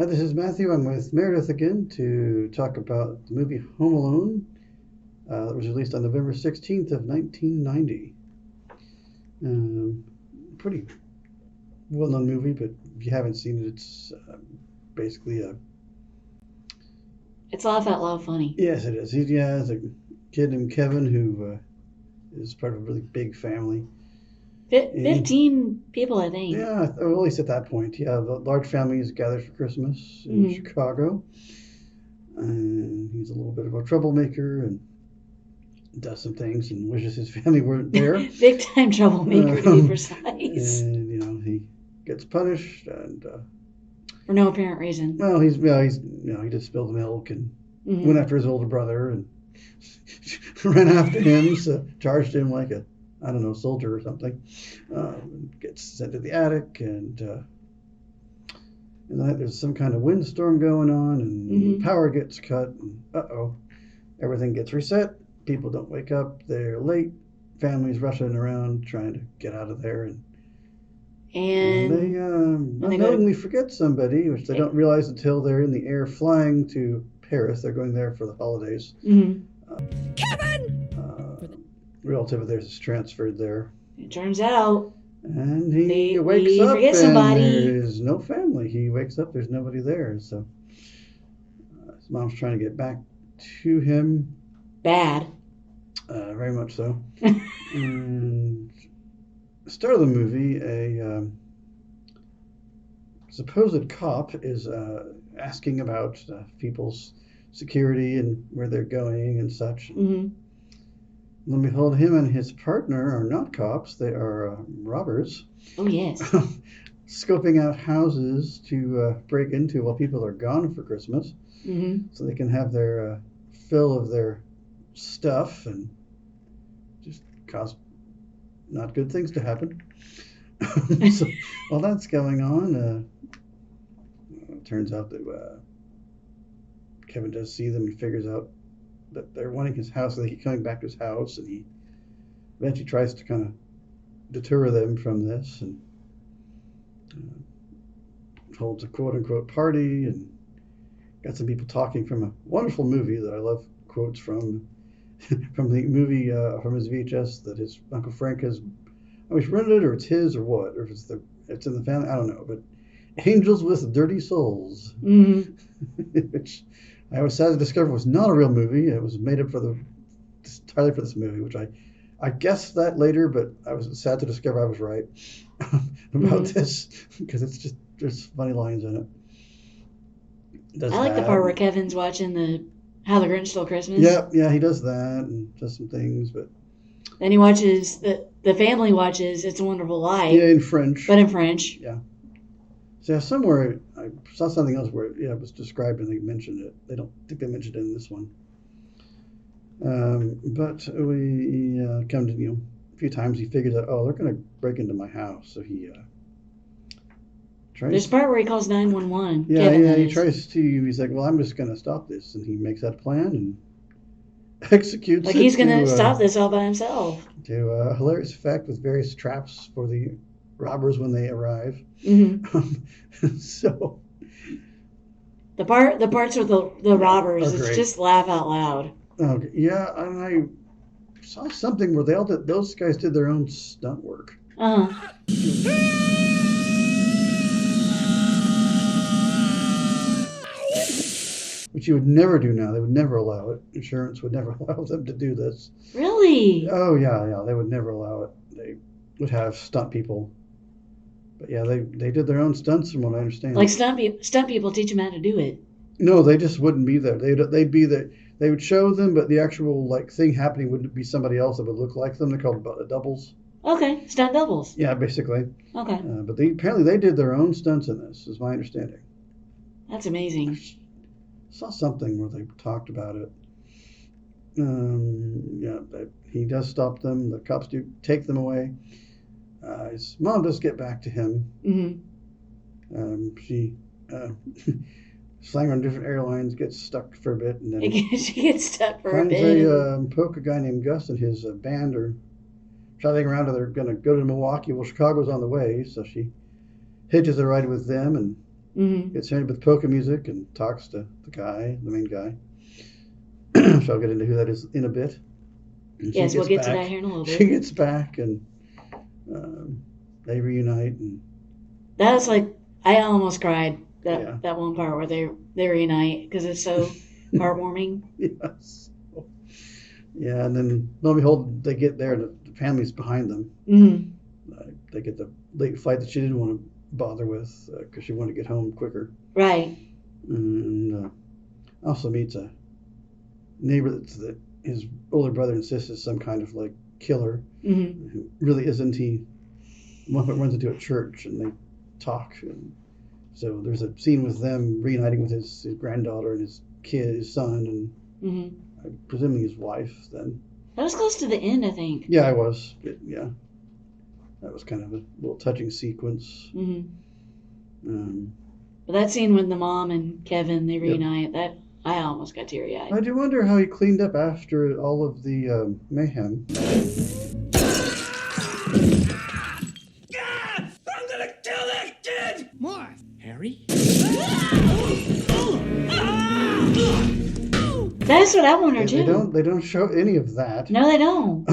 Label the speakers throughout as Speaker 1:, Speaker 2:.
Speaker 1: This is Matthew. I'm with Meredith again to talk about the movie Home Alone that was released on November 16th of 1990. Pretty well-known movie, but if you haven't seen it, it's basically a...
Speaker 2: It's laugh out loud funny.
Speaker 1: Yes, it is. He has a kid named Kevin who is part of a really big family.
Speaker 2: 15 people, I think.
Speaker 1: Yeah, at least at that point. Yeah, the large family is gathered for Christmas in Chicago. And he's a little bit of a troublemaker and does some things and wishes his family weren't there.
Speaker 2: Big time troublemaker, to be precise.
Speaker 1: And, he gets punished and...
Speaker 2: for no apparent reason.
Speaker 1: Well, he just spilled the milk and went after his older brother and ran after him, so charged him like a soldier or something. Gets sent to the attic, and there's some kind of windstorm going on, and power gets cut, and everything gets reset. People don't wake up. They're late. Families rushing around trying to get out of there, and they unknowingly forget somebody, which they don't realize until they're in the air flying to Paris. They're going there for the holidays.
Speaker 2: Kevin!
Speaker 1: Relative of theirs is transferred there.
Speaker 2: It turns out.
Speaker 1: And he wakes up and
Speaker 2: somebody.
Speaker 1: There's no family. He wakes up, there's nobody there. So his mom's trying to get back to him.
Speaker 2: Bad.
Speaker 1: Very much so. And the start of the movie, a supposed cop is asking about people's security and where they're going and such. Lo and behold, him and his partner are not cops. They are robbers.
Speaker 2: Oh, yes.
Speaker 1: Scoping out houses to break into while people are gone for Christmas. So they can have their fill of their stuff and just cause not good things to happen. So while that's going on, it turns out that Kevin does see them and figures out that they're wanting his house, so they keep coming back to his house, and he eventually tries to kind of deter them from this and holds a quote-unquote party and got some people talking from a wonderful movie that I love quotes from the movie from his VHS that his Uncle Frank has always rented, or it's his or what, or if it's in the family, I don't know, but Angels with Dirty Souls, which I was sad to discover was not a real movie. It was made up entirely for this movie, which I guessed that later, but I was sad to discover I was right about this, because it's just, there's funny lines in it.
Speaker 2: I like the part where Kevin's watching How the Grinch Stole Christmas.
Speaker 1: Yeah, he does that and does some things, but
Speaker 2: then he watches the family watches It's a Wonderful Life.
Speaker 1: Yeah, in French.
Speaker 2: But in French.
Speaker 1: Yeah. So somewhere I saw something else where it was described and they mentioned it. They don't think they mentioned it in this one. But we come to, a few times he figures out, they're going to break into my house. So he tries.
Speaker 2: There's a part where he calls 911.
Speaker 1: Yeah, he tries to, he's like, well, I'm just going to stop this. And he makes that plan and executes it.
Speaker 2: Like he's going to stop this all by himself.
Speaker 1: To a hilarious effect with various traps for the robbers when they arrive. So
Speaker 2: the parts with the robbers is just laugh out loud.
Speaker 1: Okay. Yeah, and I saw something where those guys did their own stunt work. Which you would never do now. They would never allow it. Insurance would never allow them to do this.
Speaker 2: Really?
Speaker 1: Oh yeah, they would never allow it. They would have stunt people. But yeah, they did their own stunts from what I understand.
Speaker 2: Like stunt people teach them how to do it.
Speaker 1: No, they just wouldn't be there. They'd be there. They would show them, but the actual thing happening would be somebody else that would look like them. They're called doubles.
Speaker 2: Okay, stunt doubles.
Speaker 1: Yeah, basically.
Speaker 2: Okay.
Speaker 1: But apparently they did their own stunts in this, is my understanding.
Speaker 2: That's amazing.
Speaker 1: I saw something where they talked about it. He does stop them. The cops do take them away. His mom does get back to him. She flying on different airlines, gets stuck for a bit, and then
Speaker 2: she gets stuck for a bit.
Speaker 1: They poke a guy named Gus and his band are traveling around, and they're going to go to Milwaukee. Well, Chicago's on the way, so she hitches a ride with them, and Gets hit with polka music and talks to the main guy. So I'll get into who that is in a bit. And
Speaker 2: yes, we'll get to that here in a little bit.
Speaker 1: She gets back and they reunite. And
Speaker 2: that was like, I almost cried that one part where they reunite because it's so heartwarming.
Speaker 1: Yes. Yeah, and then lo and behold, they get there and the family's behind them. They get the late flight that she didn't want to bother with because she wanted to get home quicker.
Speaker 2: Right.
Speaker 1: And also meets a neighbor that his older brother insists is some kind of like killer. Who really isn't. He runs into a church and they talk. And so there's a scene with them reuniting with his granddaughter and his kid, his son, and presumably his wife then.
Speaker 2: That was close to the end, I think.
Speaker 1: Yeah, I was. Yeah. That was kind of a little touching sequence.
Speaker 2: But that scene with the mom and Kevin, they reunite, that I almost got teary-eyed.
Speaker 1: I do wonder how he cleaned up after all of the mayhem.
Speaker 3: God! I'm gonna kill that kid!
Speaker 4: More, Harry?
Speaker 2: That's what I wonder too.
Speaker 1: They don't show any of that.
Speaker 2: No, they don't.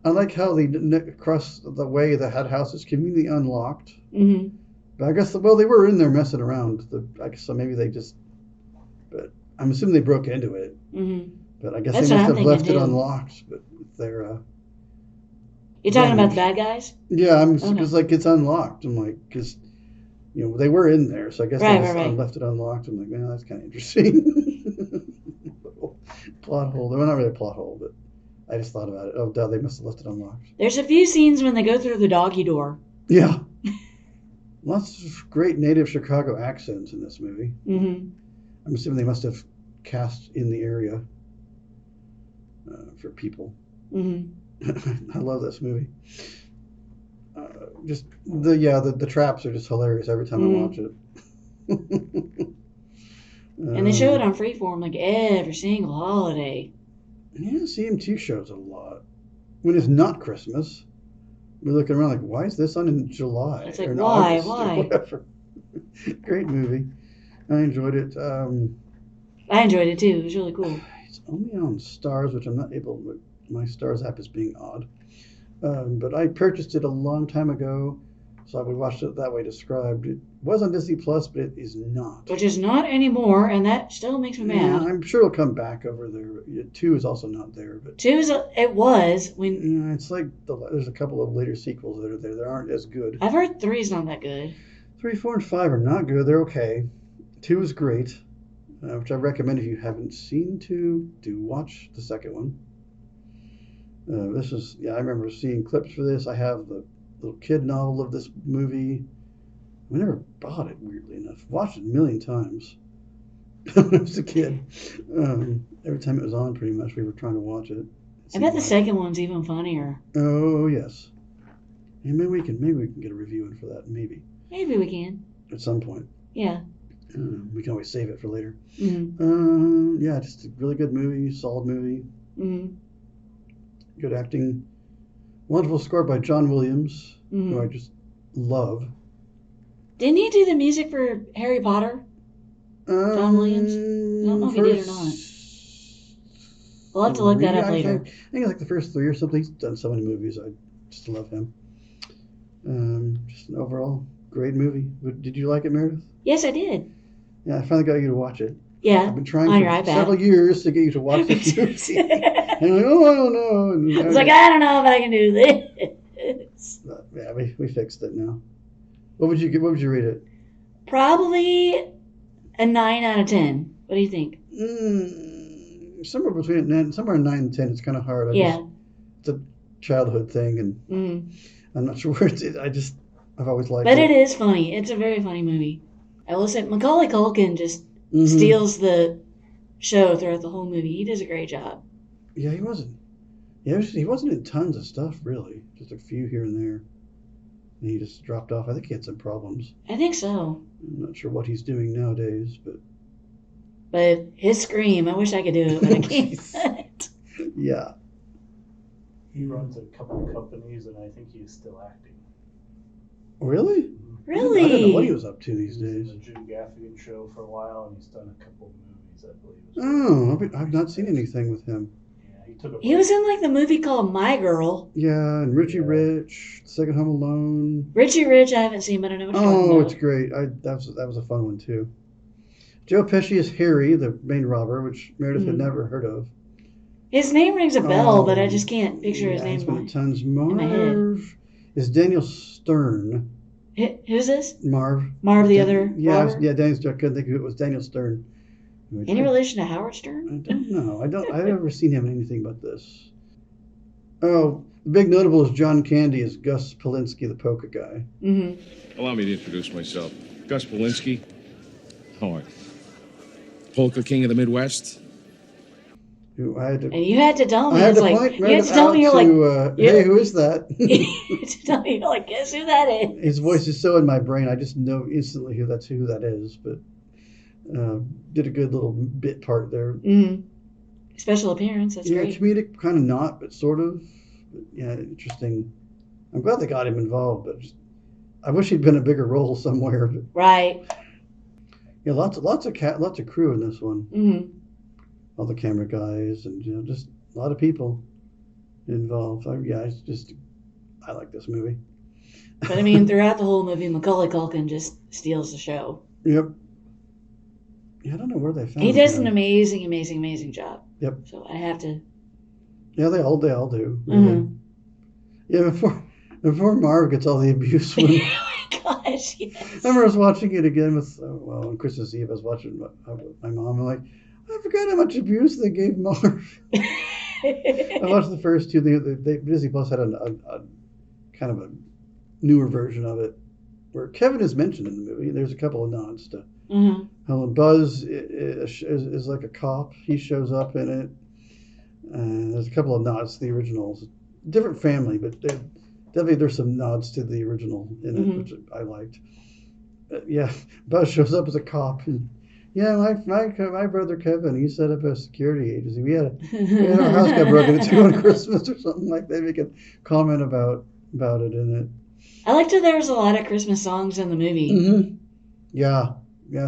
Speaker 1: I like how across the way the house is conveniently unlocked. But I guess they were in there messing around. I guess so maybe they just. But I'm assuming they broke into it. But I guess they must have left it unlocked. But they're.
Speaker 2: You're talking about the bad guys?
Speaker 1: Yeah, because like it's unlocked. I'm like, because they were in there, so I guess they just left it unlocked. I'm like, man, that's kind of interesting. Plot hole. Well, not really a plot hole, but I just thought about it. Oh, duh, they must have left it unlocked.
Speaker 2: There's a few scenes when they go through the doggy door.
Speaker 1: Yeah. Lots of great native Chicago accents in this movie. I'm assuming they must have cast in the area for people. I love this movie. Just the traps are just hilarious every time I watch it.
Speaker 2: And they show it on Freeform like every single holiday.
Speaker 1: Yeah, CMT shows it a lot. When it's not Christmas, we're looking around like, why is this on in July?
Speaker 2: It's like,
Speaker 1: or in
Speaker 2: why?
Speaker 1: August or whatever. Great movie. I enjoyed it.
Speaker 2: I enjoyed it too. It was really cool.
Speaker 1: It's only on Stars, which I'm not able to. My Stars app is being odd. But I purchased it a long time ago, so I would watch it that way described. It was on Disney Plus, but it is not.
Speaker 2: Which is not anymore, and that still makes me mad.
Speaker 1: I'm sure it'll come back over there. 2 is also not there. But
Speaker 2: 2 it was. when.
Speaker 1: It's like there's a couple of later sequels that are there that aren't as good.
Speaker 2: I've heard 3 is not that good.
Speaker 1: 3, 4, and 5 are not good. They're okay. 2 is great, which I recommend if you haven't seen 2, do watch the second one. I remember seeing clips for this. I have the little kid novel of this movie. I never bought it, weirdly enough. Watched it a million times when I was a kid. Every time it was on, pretty much, we were trying to watch it.
Speaker 2: I bet the second one's even funnier.
Speaker 1: Oh, yes. Yeah, maybe we can get a review in for that, maybe.
Speaker 2: Maybe we can.
Speaker 1: At some point.
Speaker 2: Yeah.
Speaker 1: We can always save it for later.
Speaker 2: Mm-hmm.
Speaker 1: Just a really good movie, solid movie.
Speaker 2: Mm-hmm.
Speaker 1: Good acting. Wonderful score by John Williams, who I just love.
Speaker 2: Didn't he do the music for Harry Potter? John Williams? I don't know if he did or not. We'll have to look that up later.
Speaker 1: I think it's like the first 3 or something. He's done so many movies. I just love him. Just an overall great movie. Did you like it, Meredith?
Speaker 2: Yes, I did.
Speaker 1: Yeah, I finally got you to watch it.
Speaker 2: Yeah,
Speaker 1: I've been trying for several years to get you to watch this movie. And you're like, I don't know. And
Speaker 2: I was like, I don't know if I can do this.
Speaker 1: Yeah, we fixed it now. What would you rate it?
Speaker 2: Probably a 9 out of 10. What do you think?
Speaker 1: Somewhere 9 and 10. It's kind of hard. It's a childhood thing, and I'm not sure where I've always liked it.
Speaker 2: But it is funny. It's a very funny movie. I will say Macaulay Culkin just steals the show throughout the whole movie. He does a great job.
Speaker 1: Yeah, he wasn't. Yeah, he wasn't in tons of stuff, really. Just a few here and there. And he just dropped off. I think he had some problems.
Speaker 2: I think so.
Speaker 1: I'm not sure what he's doing nowadays, but...
Speaker 2: But his scream, I wish I could do it, but I can't.
Speaker 1: Yeah.
Speaker 5: He runs a couple of companies, and I think he's still acting.
Speaker 1: Really?
Speaker 2: Really?
Speaker 1: I didn't know what he was up to these days.
Speaker 4: He was in the Jim Gaffigan show for a while, and he's done a couple of movies, I believe.
Speaker 1: Oh, I've not seen anything with him.
Speaker 4: Yeah, he took a break.
Speaker 2: He was in like the movie called My Girl.
Speaker 1: Yeah, and Richie Rich, Second Home Alone.
Speaker 2: Richie Rich, I haven't seen, but I know what you're talking about.
Speaker 1: It's great. That was a fun one too. Joe Pesci is Harry, the main robber, which Meredith had never heard of.
Speaker 2: His name rings a bell, but I just can't picture his name.
Speaker 1: He's been at tons.
Speaker 2: my head.
Speaker 1: Marv is Daniel Stern.
Speaker 2: Who's this?
Speaker 1: Marv.
Speaker 2: The other robber?
Speaker 1: Yeah, Daniel Stern. I couldn't think of who it was. Daniel Stern.
Speaker 2: Any relation to Howard Stern?
Speaker 1: I don't know. I've never seen him in anything but this. Oh, the big notable is John Candy as Gus Polinski, the polka guy.
Speaker 2: Mm-hmm.
Speaker 5: Allow me to introduce myself. Gus Polinski. How are you? Polka King of the Midwest.
Speaker 1: Who I had to,
Speaker 2: and you had to tell me.
Speaker 1: I had
Speaker 2: It's
Speaker 1: to
Speaker 2: like
Speaker 1: point
Speaker 2: you had to tell me. You're like,
Speaker 1: hey, who is that?
Speaker 2: You had to tell me. You're like, guess who that is?
Speaker 1: His voice is so in my brain, I just know instantly who that is. But did a good little bit part there.
Speaker 2: Mm-hmm. Special appearance. That's great.
Speaker 1: Comedic, kind of not, but sort of. But, yeah, interesting. I'm glad they got him involved, but I wish he'd been a bigger role somewhere. But,
Speaker 2: right.
Speaker 1: Yeah, lots of crew in this one.
Speaker 2: Mm-hmm.
Speaker 1: All the camera guys and just a lot of people involved. I like this movie.
Speaker 2: But I mean, throughout the whole movie, Macaulay Culkin just steals the show.
Speaker 1: Yep. Yeah, I don't know where they found.
Speaker 2: He does an amazing job.
Speaker 1: Yep.
Speaker 2: So I have to.
Speaker 1: Yeah, they all do. Really.
Speaker 2: Mm-hmm.
Speaker 1: Yeah, before Marv gets all the abuse.
Speaker 2: Oh my gosh! Yes.
Speaker 1: I remember I was watching it again with on Christmas Eve. I was watching my mom. I'm like, I forgot how much abuse they gave Marv. I watched the first two. They Disney Plus had a kind of a newer version of it where Kevin is mentioned in the movie. There's a couple of nods to Helen. Buzz is like a cop. He shows up in it. And there's a couple of nods to the originals. Different family, but definitely there's some nods to the original in it, which I liked. Yeah, Buzz shows up as a cop. And, yeah, my brother Kevin, he set up a security agency. We had our house got broken into on Christmas or something like that. They make a comment about it in it.
Speaker 2: I liked that there was a lot of Christmas songs in the movie.
Speaker 1: Mm-hmm. Yeah,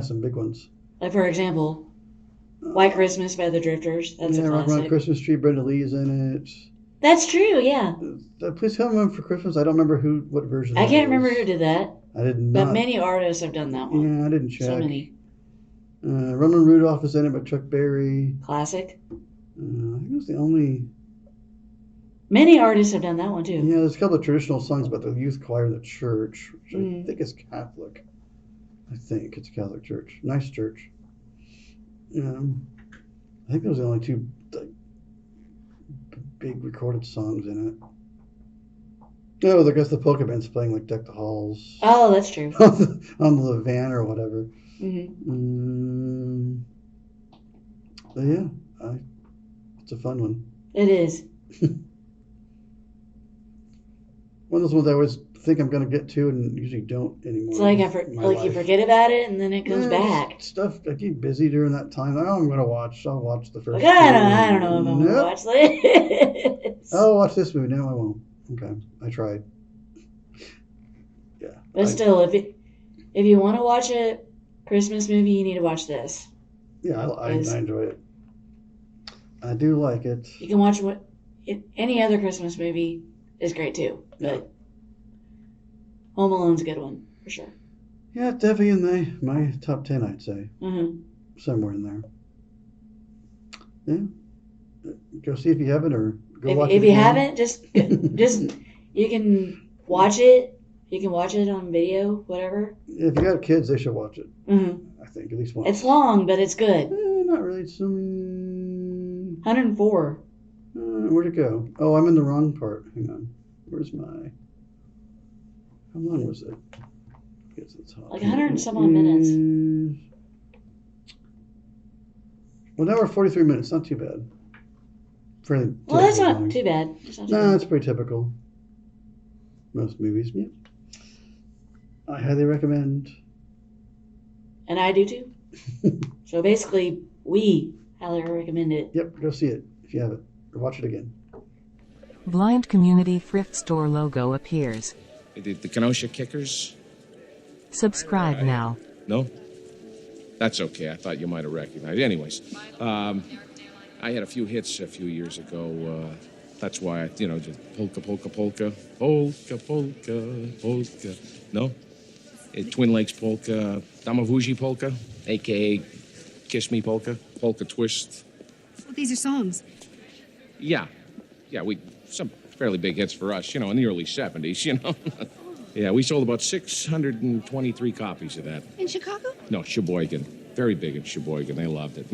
Speaker 1: some big ones.
Speaker 2: Like, for example, White Christmas by the Drifters. That's a classic.
Speaker 1: Rock Around Christmas Tree, Brenda Lee's in it.
Speaker 2: That's true, yeah.
Speaker 1: Please Come Home for Christmas. I don't remember what version.
Speaker 2: I can't remember who did that.
Speaker 1: I did not.
Speaker 2: But many artists have done that one.
Speaker 1: Yeah, I didn't check.
Speaker 2: So many.
Speaker 1: Roman Rudolph is in it by Chuck Berry.
Speaker 2: Classic.
Speaker 1: I think it was the only.
Speaker 2: Many artists have done that one too.
Speaker 1: Yeah, there's a couple of traditional songs about the youth choir in the church, which I think is Catholic. I think it's a Catholic church. Nice church. I think those are the only two big recorded songs in it. Oh, I guess the polka band's playing like Deck the Halls.
Speaker 2: Oh, that's true.
Speaker 1: on the van or whatever. But yeah, it's a fun one.
Speaker 2: It is.
Speaker 1: One of those ones I always think I'm going to get to and usually don't anymore.
Speaker 2: It's like you forget about it and then it comes back.
Speaker 1: Stuff I keep busy during that time. I'm going to watch. I'll watch the first.
Speaker 2: Like, I don't know if I'm going to watch this.
Speaker 1: I'll watch this movie. No, I won't. Okay, I tried. Yeah.
Speaker 2: But still, if you want to watch a Christmas movie, you need to watch this.
Speaker 1: Yeah, I enjoy it. I do like it.
Speaker 2: You can watch any other Christmas movie is great too, but Home Alone's a good one for sure.
Speaker 1: Yeah, definitely in my top 10, I'd say. Somewhere in there. Yeah. Go see if you haven't, or go watch it.
Speaker 2: If you haven't, just you can watch it. You can watch it on video, whatever.
Speaker 1: If you got kids, they should watch it. I think at least once.
Speaker 2: It's long, but it's good.
Speaker 1: Not really. It's only
Speaker 2: 104.
Speaker 1: Where'd it go? Oh, I'm in the wrong part. Hang on. Where's my? How long was it? It's
Speaker 2: like 100 and some odd minutes.
Speaker 1: Well, now we're 43 minutes. Not too bad.
Speaker 2: Well, that's not too bad.
Speaker 1: No, it's pretty typical. Most movies, yeah. I highly recommend.
Speaker 2: And I do too. So basically, we highly recommend it.
Speaker 1: Yep, go see it if you haven't, or watch it again.
Speaker 6: Blind Community Thrift Store logo appears.
Speaker 5: The Kenosha Kickers?
Speaker 6: Subscribe now.
Speaker 5: No? That's okay. I thought you might have recognized it. Anyways, I had a few hits a few years ago. That's why I, just polka, polka, polka, polka, polka, polka. No? Twin Lakes polka, Damavuji polka, a.k.a. Kiss Me polka, polka twist.
Speaker 7: Well, these are songs.
Speaker 5: Yeah, some fairly big hits for us, in the early 70s, Yeah, we sold about 623 copies of that.
Speaker 7: In Chicago?
Speaker 5: No, Sheboygan. Very big in Sheboygan. They loved it.